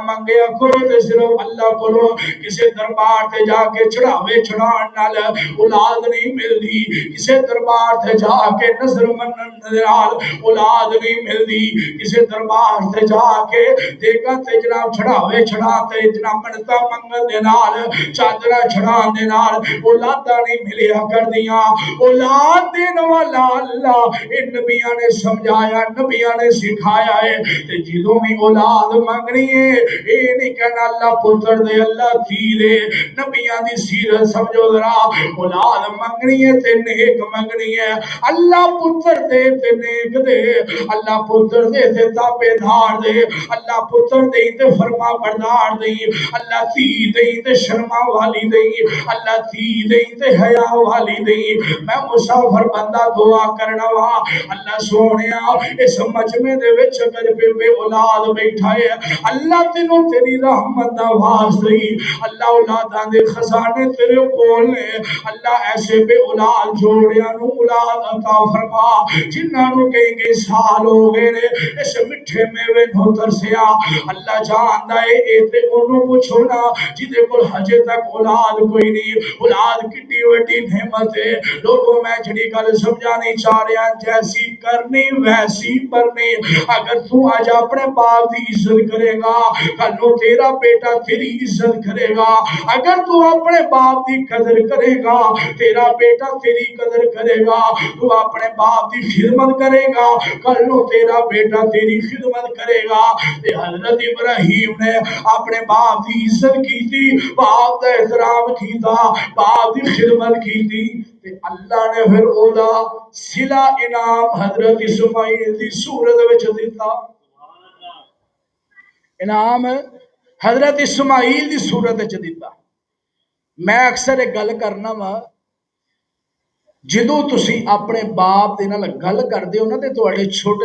منگیا کرو تے صرف اللہ کو کسے دربار تے جا کے چڑھاوے چڑھان نال اولاد نہیں ملدی کسے دربار تے جا کے نظر منن نال اولاد نہیں ملدی کسے دربار تے جا کے دیکھا تے جناب چڑھاوے چڑھاتے جناب منتا منگن دے نال چادرہ چڑھان دے نال اولادہ نہیں ملیا کر دیا اولاد دین والا اللہ ان نبیان نے سمجھایا نبیان نے سکھایا ہے تے جدوں بھی اولاد منگنی ہے اے نہیں کہنا اللہ پتر دے اللہ تھی دے نبیان دی سیرت سمجھو ذرا اولاد منگنی ہے تے نیک منگنی ہے اللہ پتر دے تے نیک دے اللہ پتر دے تے تابے دار دے اللہ پتر دے تے فرما بردار دے اللہ تھی دے تے شرما والی دے اللہ تھی دے تے حیا والی دے میں مسافر بندہ دعا کرنا وا اللہ سونیا اس مجمع دے وچ اگر بے اولاد بیٹھا ہے اللہ تینوں تیری رحمت دا واسطے اللہ اولاداں دے خزانے تیرے کول نے اللہ ایسے بے اولاد جوڑیاں نو اولاد عطا فرما جنہاں نو کئی سال ہو گئے نے اس مٹھے میوے نو ترسیا اللہ جاندا اے اے تے اونوں پوچھو نا جدے کول ہجے تک اولاد کوئی نہیں اولاد کتنی وڈی نعمت ہے لوگوں میں جڑی گل سمجھانی چاہ رہا جیسی کرنی ویسی برنی اگر تو آج اپنے باپ دی عزت کرے گا کلو تیرا بیٹا تیری عزت کرے گا اگر تو اپنے باپ دی قدر کرے گا تیرا بیٹا تیری قدر کرے گا تو اپنے باپ دی خدمت کرے گا کلو تیرا بیٹا تیری خدمت کرے گا حضرت ابراہیم نے اپنے باپ دی عزت کی تھی باپ دا احترام کیتا باپ دی خدمت کی تھی اللہ نے پھر اودا صلہ انعام حضرت اسماعیل دی صورت وچ دیتا انعام حضرت اسماعیل دی صورت وچ دیتا میں اکثر ایک گل کرنا وا جدوں تسی اپنے باپ دے نال گل کردے ہو نا تے تواڈے چھوٹے